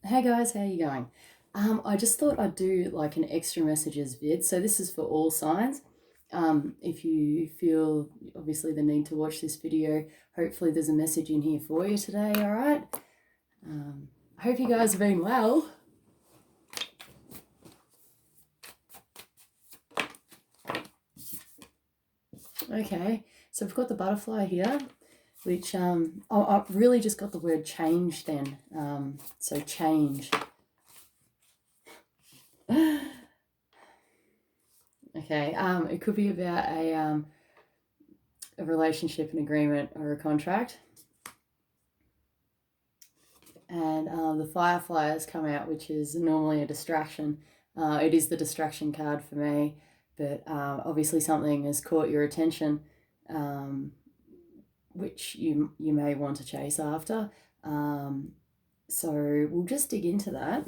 Hey guys, how you going? I just thought I'd do like an extra messages vid. So this is for all signs. If you feel obviously the need to watch this video, hopefully there's a message in here for you today. All right. I hope you guys have been well. Okay, so we've got the butterfly here, which I've really just got the word change then. So change. Okay, it could be about a relationship, an agreement, or a contract. And the firefly has come out, which is normally a distraction. It is the distraction card for me, but obviously something has caught your attention, um, which you may want to chase after. So we'll just dig into that.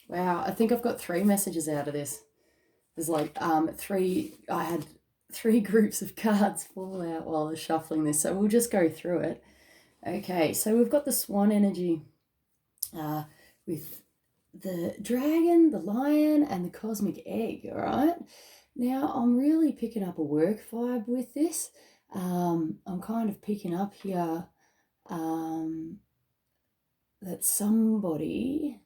Wow, I think I've got three messages out of this. There's like three. I had three groups of cards fall out while I was shuffling this, so we'll just go through it. Okay, so we've got the swan energy with the dragon, the lion, and the cosmic egg. All right. Now I'm really picking up a work vibe with this. I'm kind of picking up here that somebody.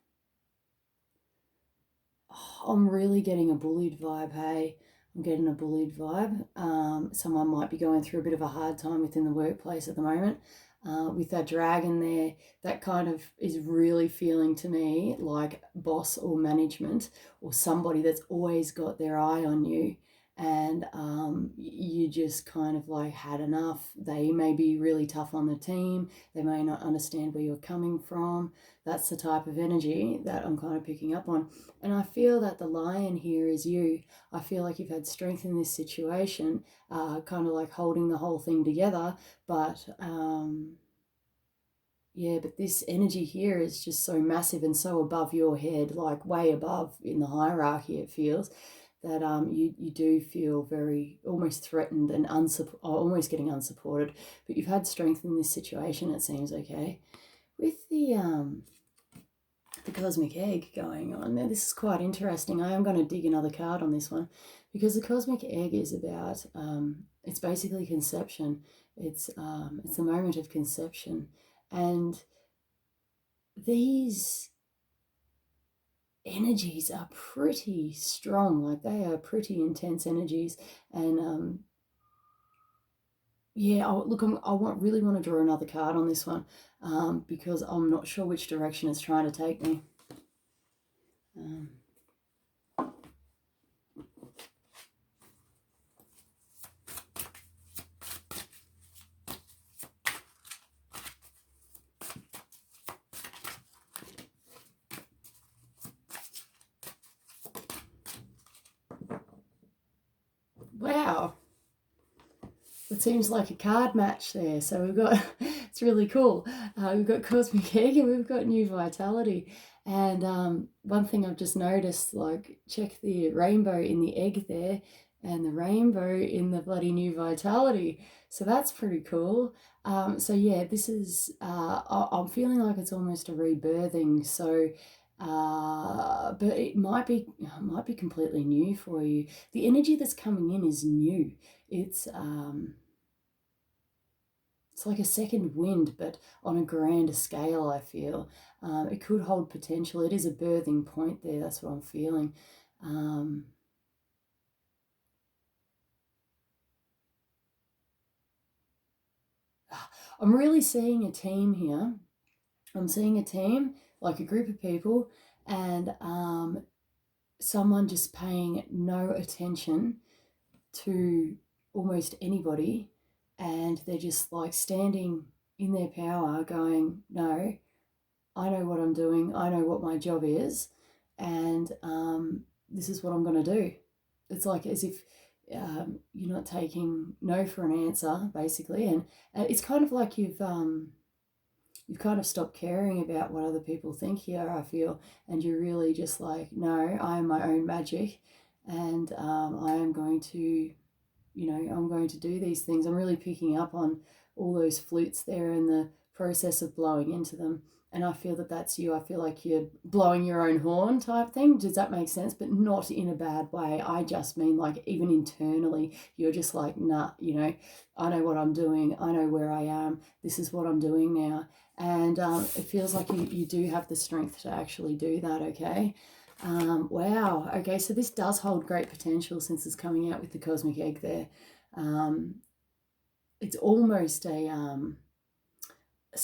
I'm really getting a bullied vibe. Hey, I'm getting a bullied vibe. Someone might be going through a bit of a hard time within the workplace at the moment. With that dragon there, that kind of is really feeling to me like boss or management or somebody that's always got their eye on you, and you just kind of like had enough. They may be really tough on the team, they may not understand where you're coming from. That's the type of energy that I'm kind of picking up on. And I feel that the lion here is you. I feel like you've had strength in this situation, kind of like holding the whole thing together. But yeah, but this energy here is just so massive and so above your head, like way above in the hierarchy, it feels. That you do feel very almost threatened and almost getting unsupported. But you've had strength in this situation, it seems, okay? With the cosmic egg going on. Now, this is quite interesting. I am going to dig another card on this one because the cosmic egg is about, it's basically conception. It's the moment of conception. And these energies are pretty strong, like they are pretty intense energies. And yeah, really want to draw another card on this one because I'm not sure which direction it's trying to take me. Um, wow, it seems like a card match there. So we've got, it's really cool. We've got Cosmic Egg and we've got New Vitality. And one thing I've just noticed, like, check the rainbow in the egg there and the rainbow in the bloody New Vitality. So that's pretty cool. So yeah, this is, I'm feeling like it's almost a rebirthing. So, but it might be completely new for you. The energy that's coming in is new. It's it's like a second wind, but on a grander scale, I feel. It could hold potential. It is a birthing point there. That's what I'm feeling. Um, I'm really seeing a team here. I'm seeing a team, like a group of people, and someone just paying no attention to almost anybody, and they're just like standing in their power going, no, I know what I'm doing, I know what my job is, and this is what I'm going to do. It's like as if you're not taking no for an answer, basically, and it's kind of like you've kind of stopped caring about what other people think here, I feel, and you're really just like, no, I am my own magic, and I am going to, I'm going to do these things. I'm really picking up on all those flutes there and the process of blowing into them. And I feel that that's you. I feel like you're blowing your own horn type thing. Does that make sense? But not in a bad way. I just mean like even internally, you're just like, nah, I know what I'm doing. I know where I am. This is what I'm doing now. And it feels like you do have the strength to actually do that, okay? Wow. Okay, so this does hold great potential since it's coming out with the cosmic egg there. It's almost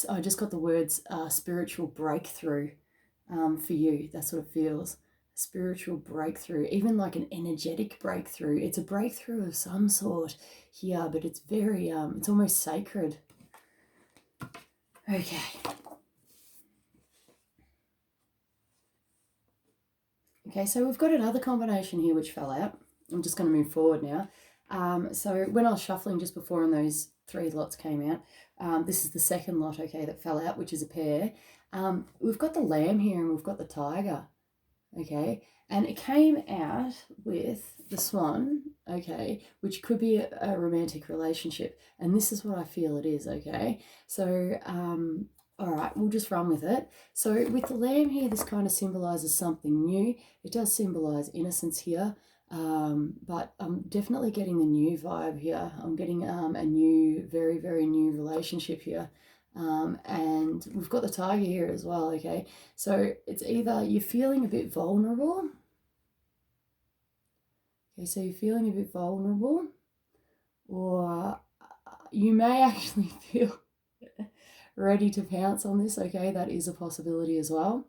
I just got the words spiritual breakthrough for you. That's what it feels. Spiritual breakthrough, even like an energetic breakthrough. It's a breakthrough of some sort here, but it's very, it's almost sacred. Okay. Okay, so we've got another combination here which fell out. I'm just going to move forward now. So when I was shuffling just before and those 3 lots came out, this is the second lot, okay, that fell out, which is a pair. We've got the lamb here and we've got the tiger, okay, and it came out with the swan, okay, which could be a romantic relationship, and this is what I feel it is, okay. So all right, we'll just run with it. So with the lamb here, this kind of symbolizes something new. It does symbolize innocence here, but I'm definitely getting the new vibe here. I'm getting a new, very, very new relationship here. And we've got the tiger here as well, okay? So it's either you're feeling a bit vulnerable. Okay, so you're feeling a bit vulnerable, or you may actually feel ready to pounce on this, okay? That is a possibility as well.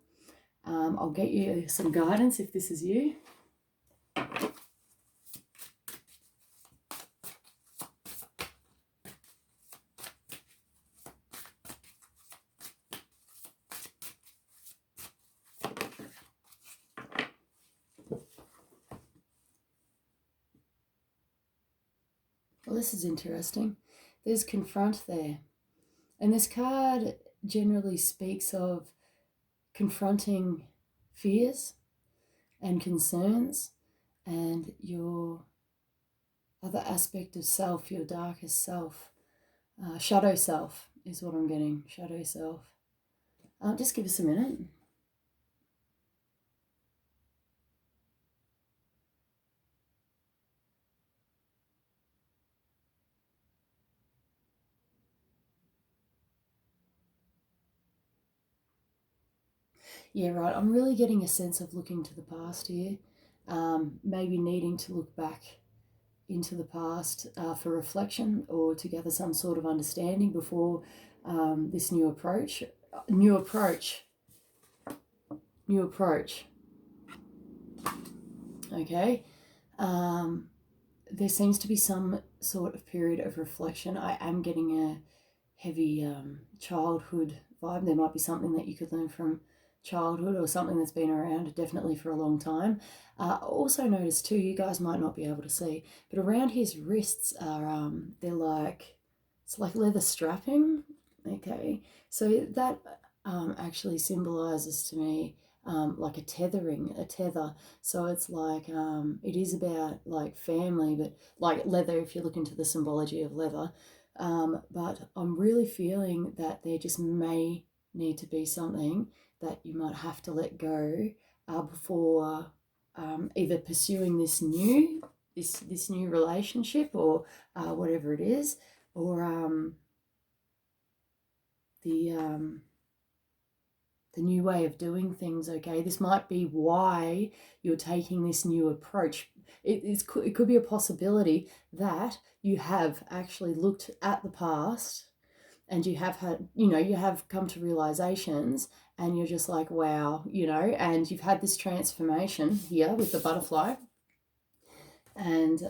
I'll get you some guidance if this is you. Well, this is interesting. There's confront there. And this card generally speaks of confronting fears and concerns and your other aspect of self, your darkest self. Shadow self is what I'm getting, shadow self. Just give us a minute. Yeah, right. I'm really getting a sense of looking to the past here. Maybe needing to look back into the past for reflection or to gather some sort of understanding before this new approach. Okay. There seems to be some sort of period of reflection. I am getting a heavy childhood vibe. There might be something that you could learn from childhood or something that's been around definitely for a long time. Also notice too, you guys might not be able to see, but around his wrists are they're like, it's like leather strapping. Okay, so that actually symbolizes to me like a tether. So it's like it is about like family, but like leather, if you look into the symbology of leather. But I'm really feeling that there just may need to be something that you might have to let go before either pursuing this new relationship or whatever it is, or the new way of doing things, okay? This might be why you're taking this new approach. It could be a possibility that you have actually looked at the past and you have had, you have come to realizations and you're just like, wow, and you've had this transformation here with the butterfly. And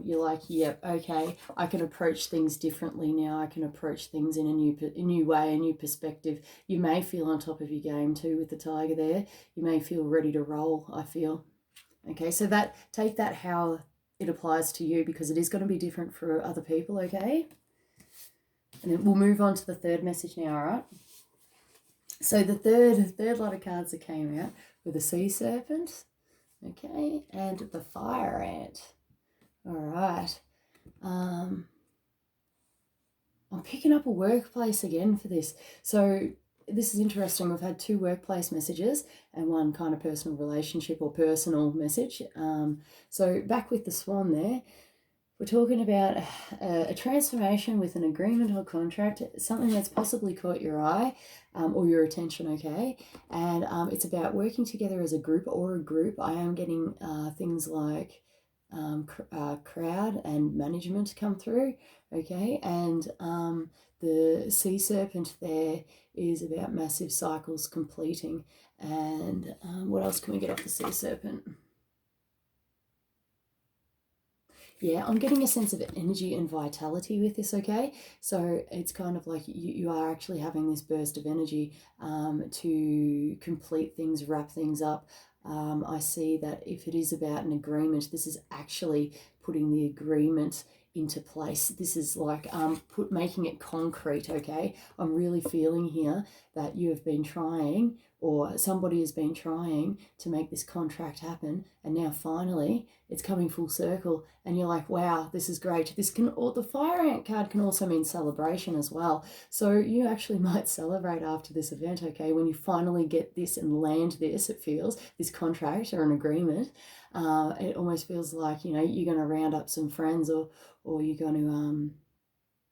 you're like, yep, okay, I can approach things differently now. I can approach things in a new way, a new perspective. You may feel on top of your game too with the tiger there. You may feel ready to roll, I feel. Okay, so take that how it applies to you, because it is going to be different for other people, okay? And then we'll move on to the third message now, all right? So the third lot of cards that came out were the sea serpent, okay, and the fire ant. All right. I'm picking up a workplace again for this. So this is interesting. We've had 2 workplace messages and 1 kind of personal relationship or personal message. So back with the swan there, we're talking about a transformation with an agreement or contract, something that's possibly caught your eye or your attention, okay? And it's about working together as a group or a group. I am getting things like crowd and management come through, okay? And the sea serpent there is about massive cycles completing. And what else can we get off the sea serpent? Yeah, I'm getting a sense of energy and vitality with this, okay? So it's kind of like you are actually having this burst of energy to complete things, wrap things up. I see that if it is about an agreement, this is actually putting the agreement into place. This is like making it concrete, okay? I'm really feeling here that you have been trying, or somebody has been trying to make this contract happen, and now finally it's coming full circle, and you're like, wow, this is great. This can, or the fire ant card can also mean celebration as well. So you actually might celebrate after this event, okay? When you finally get this and land this, it feels, this contract or an agreement, it almost feels like, you know, you're going to round up some friends, or you're going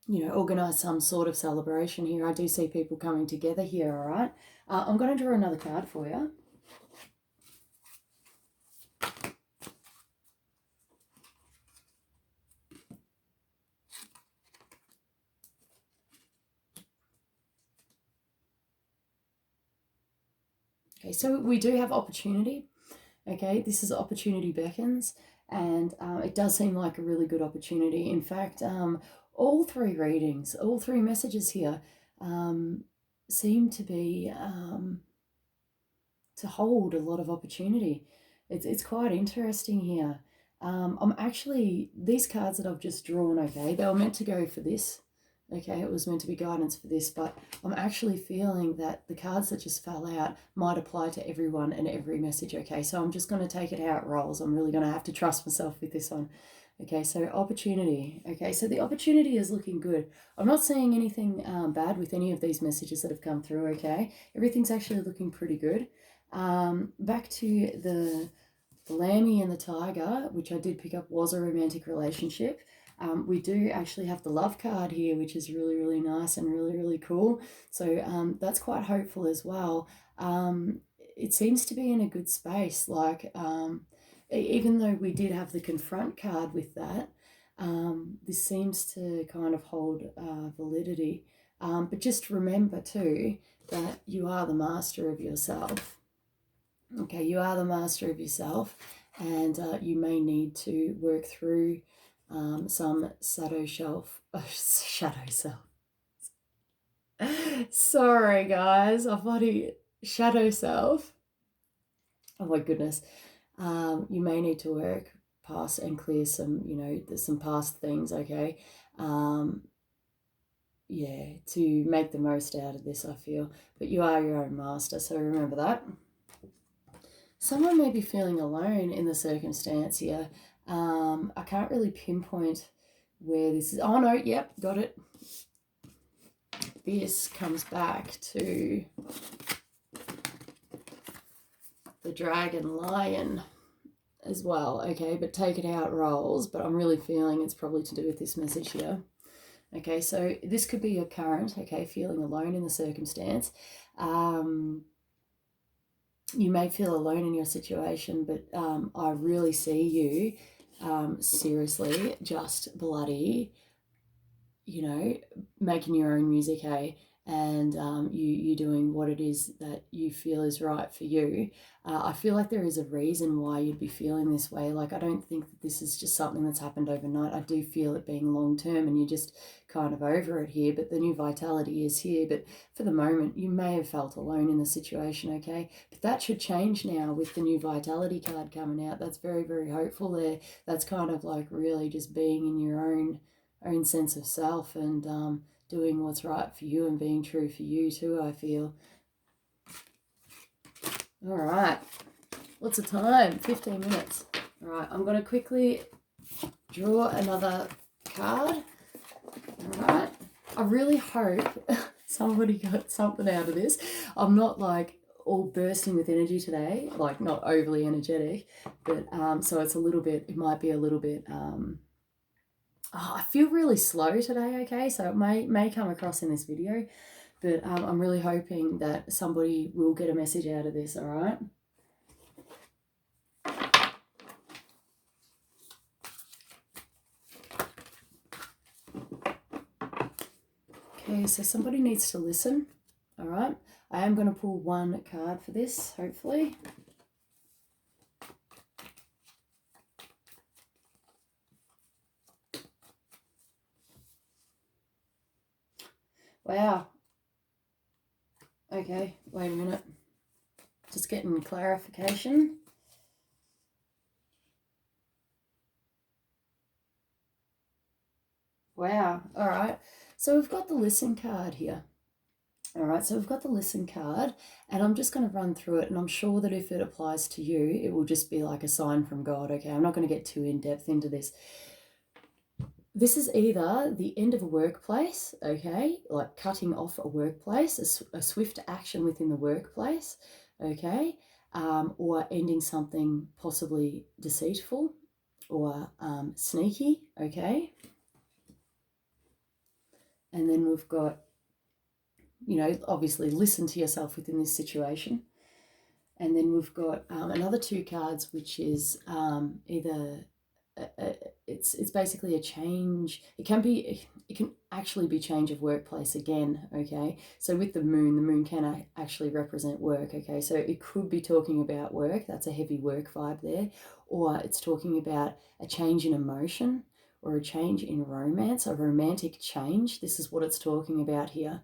to organize some sort of celebration here. I do see people coming together here, all right? I'm going to draw another card for you. Okay, so we do have opportunity. Okay, this is opportunity beckons, and it does seem like a really good opportunity. In fact, all 3 readings, all 3 messages here seem to be to hold a lot of opportunity. It's quite interesting here. I'm actually, these cards that I've just drawn, okay, they were meant to go for this. Okay, it was meant to be guidance for this, but I'm actually feeling that the cards that just fell out might apply to everyone and every message, okay? So I'm just going to take it how it rolls. I'm really going to have to trust myself with this one. Okay, so opportunity. Okay, so the opportunity is looking good. I'm not seeing anything bad with any of these messages that have come through, okay? Everything's actually looking pretty good. Back to the Lammy and the Tiger, which I did pick up, was a romantic relationship. We do actually have the love card here, which is really, really nice and really, really cool. So that's quite hopeful as well. It seems to be in a good space. Like, even though we did have the confront card with that, this seems to kind of hold validity. But just remember too that you are the master of yourself. Okay, you are the master of yourself, and you may need to work through some shadow self. Sorry, guys, I bloody shadow self. Oh my goodness. You may need to work past and clear some, there's some past things, okay? Yeah, to make the most out of this, I feel. But you are your own master, so remember that. Someone may be feeling alone in the circumstance here. I can't really pinpoint where this is. Oh no, yep, got it. This comes back to the dragon lion as well, okay, but take it how it rolls. But I'm really feeling it's probably to do with this message here. Okay, so this could be your current, okay, feeling alone in the circumstance. You may feel alone in your situation, but I really see you seriously just bloody, making your own music, hey, and you doing what it is that you feel is right for you. I feel like there is a reason why you'd be feeling this way. Like, I don't think that this is just something that's happened overnight. I do feel it being long term, and you're just kind of over it here, but the new vitality is here. But for the moment, you may have felt alone in the situation, okay? But that should change now with the new vitality card coming out. That's very, very hopeful there. That's kind of like really just being in your own sense of self, and doing what's right for you and being true for you too, I feel. All right. What's the time? 15 minutes. All right, I'm going to quickly draw another card. All right. I really hope somebody got something out of this. I'm not like all bursting with energy today, like not overly energetic, but so it's a little bit, it might be a little bit, I feel really slow today, okay? So it may come across in this video, but I'm really hoping that somebody will get a message out of this, all right? Okay, so somebody needs to listen, all right? I am going to pull one card for this, hopefully. Wow. Okay, wait a minute. Just getting clarification. Wow, all right. So we've got the listen card here. All right, so we've got the listen card, and I'm just going to run through it, and I'm sure that if it applies to you, it will just be like a sign from God, okay? I'm not going to get too in-depth into this. This is either the end of a workplace, okay, like cutting off a workplace, a swift action within the workplace, okay, or ending something possibly deceitful or sneaky, okay. And then we've got, you know, obviously listen to yourself within this situation. And then we've got another two cards, which is either it's basically a change. It can actually be change of workplace again. Okay, so with the moon can actually represent work. Okay, so it could be talking about work. That's a heavy work vibe there, or it's talking about a change in emotion or a change in romance, a romantic change. This is what it's talking about here.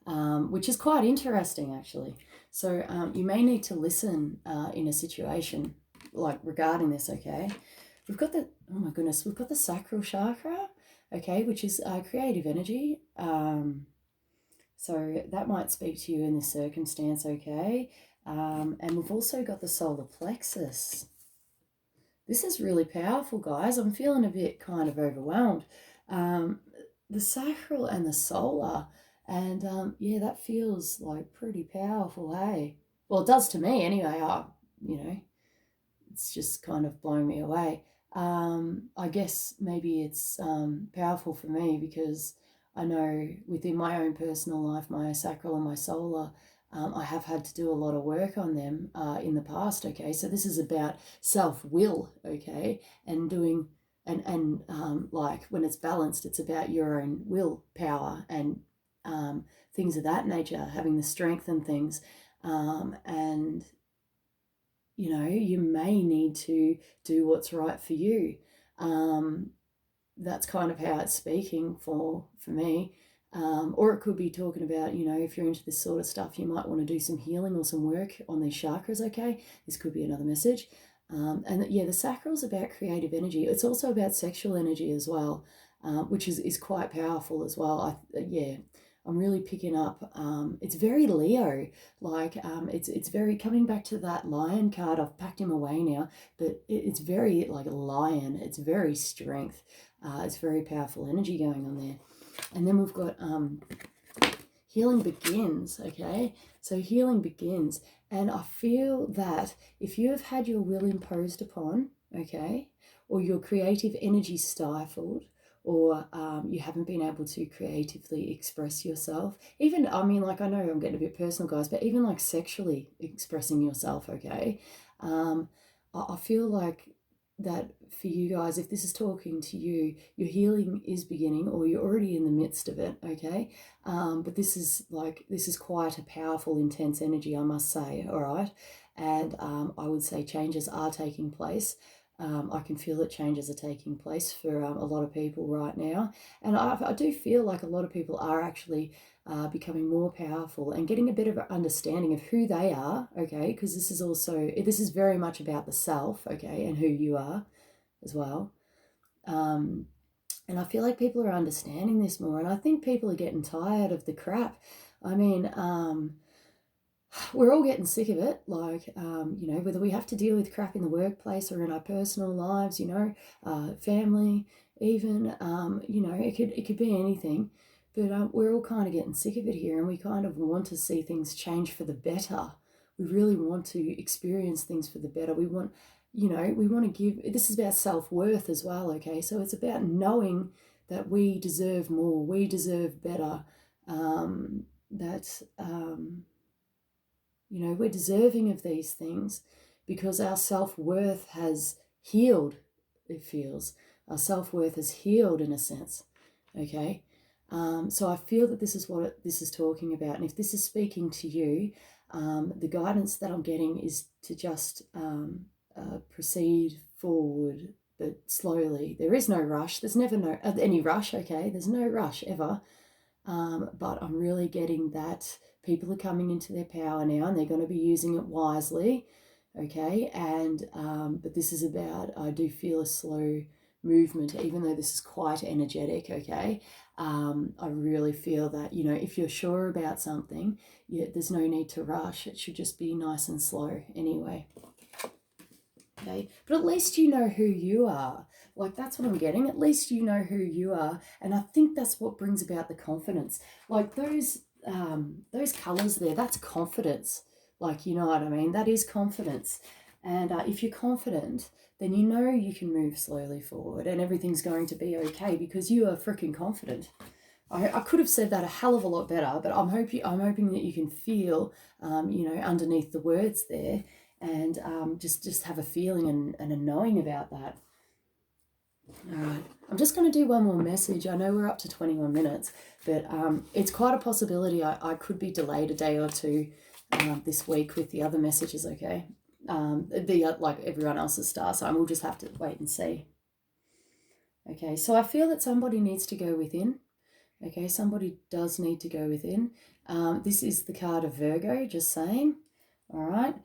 Which is quite interesting actually. So you may need to listen in a situation like regarding this, okay? We've got the, oh my goodness, we've got the sacral chakra, okay, which is creative energy. So that might speak to you in this circumstance, okay? And we've also got the solar plexus. This is really powerful, guys. I'm feeling a bit kind of overwhelmed. The sacral and the solar, and yeah, that feels like pretty powerful, hey? Well, it does to me anyway. You know, it's just kind of blown me away. I guess maybe it's powerful for me because I know within my own personal life, my sacral and my solar, I have had to do a lot of work on them in the past. Okay, so this is about self will. Okay, and doing like when it's balanced, it's about your own will power and things of that nature, having the strength and things, and you know, you may need to do what's right for you. That's kind of how it's speaking for me. Or it could be talking about, you know, if you're into this sort of stuff, you might want to do some healing or some work on these chakras, okay? This could be another message. And yeah, the sacral is about creative energy. It's also about sexual energy as well, which is quite powerful as well. Yeah, I'm really picking up. It's very Leo, like it's very coming back to that lion card. I've packed him away now, but it's very like a lion. It's very strength. It's very powerful energy going on there. And then we've got healing begins. Okay, so healing begins, and I feel that if you have had your will imposed upon, okay, or your creative energy stifled, or you haven't been able to creatively express yourself, even, I mean, like, I know I'm getting a bit personal, guys, but even like sexually expressing yourself, okay, I feel like that for you guys, if this is talking to you, your healing is beginning, or you're already in the midst of it, okay? But this is quite a powerful, intense energy, I must say, all right? And I would say changes are taking place. I can feel that changes are taking place for a lot of people right now. And I do feel like a lot of people are actually becoming more powerful and getting a bit of an understanding of who they are, okay? Because this is very much about the self, okay, and who you are as well. And I feel like people are understanding this more. And I think people are getting tired of the crap. I mean, we're all getting sick of it. Like, you know, whether we have to deal with crap in the workplace or in our personal lives, you know, family, even, you know, it could be anything. But we're all kind of getting sick of it here, and we kind of want to see things change for the better. We really want to experience things for the better. We want, you know, we want to give, this is about self-worth as well, okay? So it's about knowing that we deserve more, we deserve better, that, you know, we're deserving of these things because our self-worth has healed, it feels. Our self-worth has healed in a sense, okay? So I feel that this is what this is talking about. And if this is speaking to you, the guidance that I'm getting is to just proceed forward, but slowly. There is no rush. There's never any rush, okay? There's no rush ever. But I'm really getting that people are coming into their power now, and they're going to be using it wisely, okay? And but this is about, I do feel a slow movement, even though this is quite energetic, okay? I really feel that, you know, if you're sure about something, there's no need to rush. It should just be nice and slow anyway. Okay, but at least you know who you are. Like, that's what I'm getting. At least you know who you are, and I think that's what brings about the confidence. Like those colors there, that's confidence. Like, you know what I mean? That is confidence. And if you're confident, then you know you can move slowly forward, and everything's going to be okay because you are freaking confident. I could have said that a hell of a lot better, but I'm hoping that you can feel, you know, underneath the words there, and just have a feeling and a knowing about that. All right, I'm just going to do one more message. I know we're up to 21 minutes, but it's quite a possibility I could be delayed a day or two this week with the other messages, okay? Like everyone else's star sign, we'll just have to wait and see. Okay, so I feel that somebody needs to go within. Okay, somebody does need to go within. This is the card of Virgo, just saying. All right.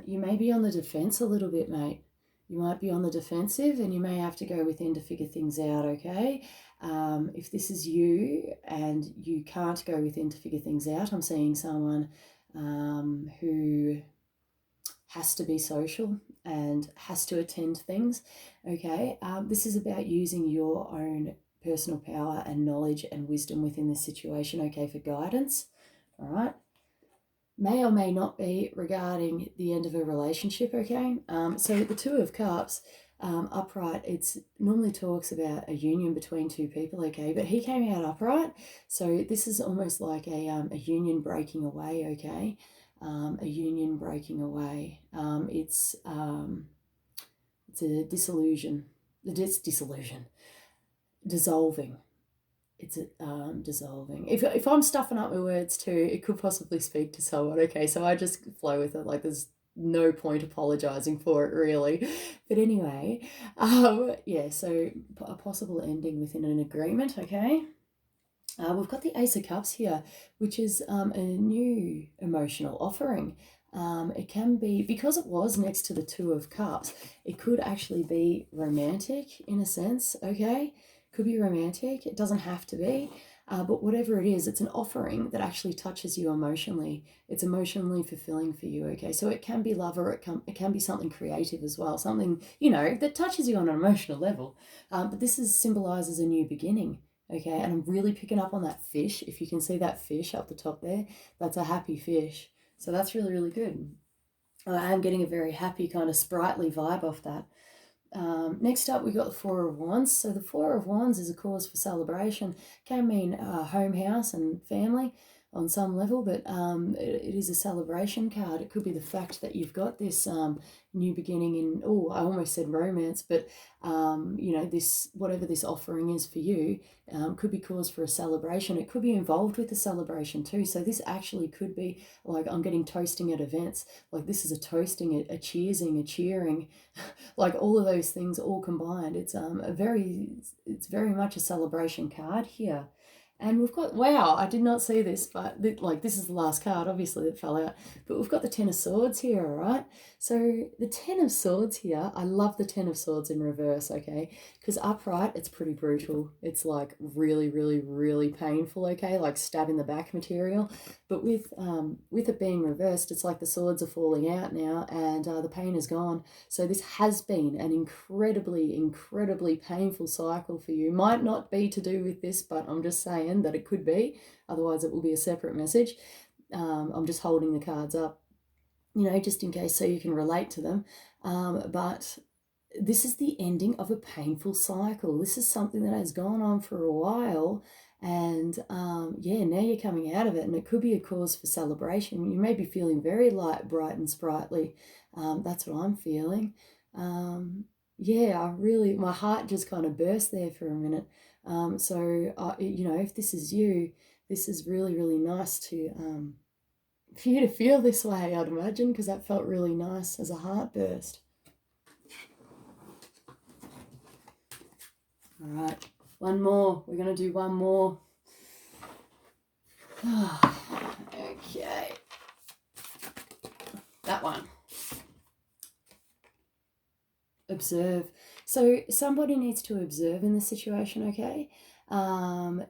You may be on the defense a little bit, mate. You might be on the defensive, and you may have to go within to figure things out, okay? If this is you and you can't go within to figure things out, I'm seeing someone who has to be social and has to attend things, okay? This is about using your own personal power and knowledge and wisdom within this situation, okay, for guidance, all right? May or may not be regarding the end of a relationship, okay? So the Two of Cups, upright, it's normally talks about a union between two people, okay? But he came out upright, so this is almost like a union breaking away, okay? A union breaking away. It's a disillusion. It's dissolution. Dissolving. It's dissolving. If I'm stuffing up my words too, it could possibly speak to someone, okay? So I just flow with it. Like, there's no point apologizing for it, really. But anyway, yeah, so a possible ending within an agreement, okay? We've got the Ace of Cups here, which is a new emotional offering. It can be, because it was next to the Two of Cups, it could actually be romantic in a sense, okay? Could be romantic. It doesn't have to be. But whatever it is, it's an offering that actually touches you emotionally. It's emotionally fulfilling for you, okay? So it can be love, or it can be something creative as well, something, you know, that touches you on an emotional level. But this symbolizes a new beginning. Okay, and I'm really picking up on that fish. If you can see that fish up the top there, that's a happy fish. So that's really, really good. I am getting a very happy kind of sprightly vibe off that. Next up, we got the Four of Wands. So the Four of Wands is a cause for celebration. Can mean home, house and family on some level, but it is a celebration card. It could be the fact that you've got this new beginning in, I almost said romance, but you know, this, whatever this offering is for you, could be cause for a celebration. It could be involved with a celebration too. So this actually could be like, I'm getting toasting at events. Like, this is a toasting, a cheersing, a cheering, like all of those things all combined. It's very much a celebration card here. And we've got, wow, I did not see this, but like this is the last card, obviously, that fell out. But we've got the Ten of Swords here, all right? So the Ten of Swords here, I love the Ten of Swords in reverse, okay? Because upright, it's pretty brutal. It's like really, really, really painful, okay? Like stab in the back material. But with it being reversed, it's like the swords are falling out now and the pain is gone. So this has been an incredibly, incredibly painful cycle for you. Might not be to do with this, but I'm just saying that it could be. Otherwise, it will be a separate message. I'm just holding the cards up, you know, just in case so you can relate to them. But this is the ending of a painful cycle. This is something that has gone on for a while. And yeah, now you're coming out of it, and it could be a cause for celebration. You may be feeling very light, bright, and sprightly. That's what I'm feeling. Yeah, my heart just kind of burst there for a minute. So, you know, if this is you, this is really, really nice for you to feel this way, I'd imagine, because that felt really nice as a heartburst. All right, one more. We're going to do one more. Okay. That one. Observe. So somebody needs to observe in the situation, okay?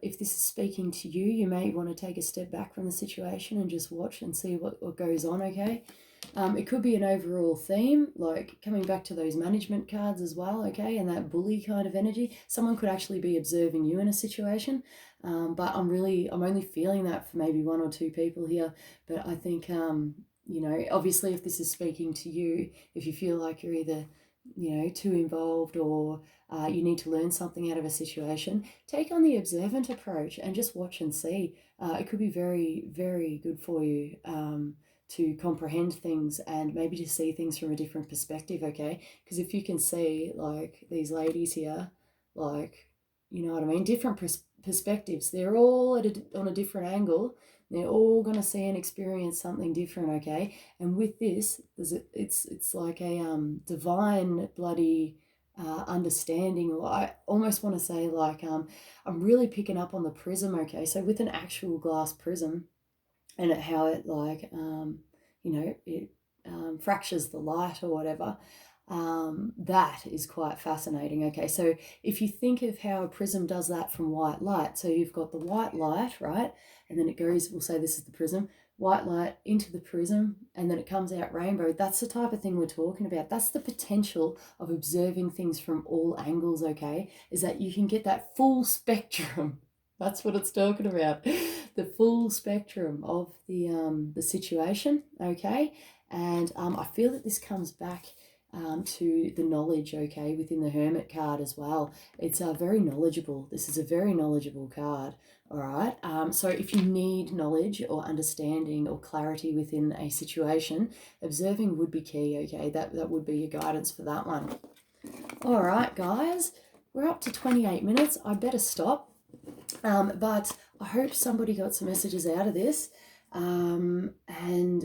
If this is speaking to you, you may want to take a step back from the situation and just watch and see what goes on, okay? It could be an overall theme, like coming back to those management cards as well, okay, and that bully kind of energy. Someone could actually be observing you in a situation, but I'm only feeling that for maybe one or two people here. But I think, you know, obviously if this is speaking to you, if you feel like you're either, you know, too involved or you need to learn something out of a situation, take on the observant approach and just watch and see. It could be very, very good for you to comprehend things and maybe to see things from a different perspective, okay? Because if you can see, like, these ladies here, like, you know what I mean, different perspectives, they're all on a different angle. They're all going to see and experience something different, okay? And with this, it's like a divine bloody understanding, or I almost want to say like I'm really picking up on the prism, okay? So with an actual glass prism, and how it like you know, it fractures the light or whatever. That is quite fascinating. Okay, so if you think of how a prism does that from white light, so you've got the white light, right, and then it goes, we'll say this is the prism, white light into the prism, and then it comes out rainbow. That's the type of thing we're talking about. That's the potential of observing things from all angles, okay, is that you can get that full spectrum. That's what it's talking about. The full spectrum of the situation, okay? And I feel that this comes back to the knowledge, okay, within the Hermit card as well. It's very knowledgeable. This is a very knowledgeable card, all right? So if you need knowledge or understanding or clarity within a situation, observing would be key, okay? That would be your guidance for that one. All right, guys, we're up to 28 minutes. I better stop. But I hope somebody got some messages out of this. And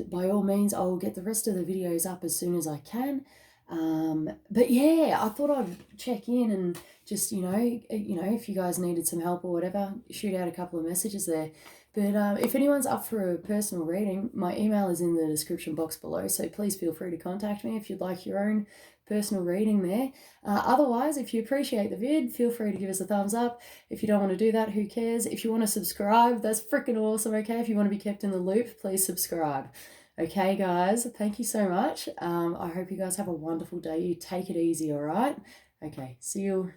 by all means, I will get the rest of the videos up as soon as I can. But yeah, I thought I'd check in and just, you know, if you guys needed some help or whatever, shoot out a couple of messages there. But if anyone's up for a personal reading, my email is in the description box below, so please feel free to contact me if you'd like your own personal reading there. Otherwise, if you appreciate the vid, feel free to give us a thumbs up. If you don't want to do that, who cares? If you want to subscribe, that's freaking awesome, okay? If you want to be kept in the loop, please subscribe. Okay, guys, thank you so much. I hope you guys have a wonderful day. You take it easy, all right? Okay, see you.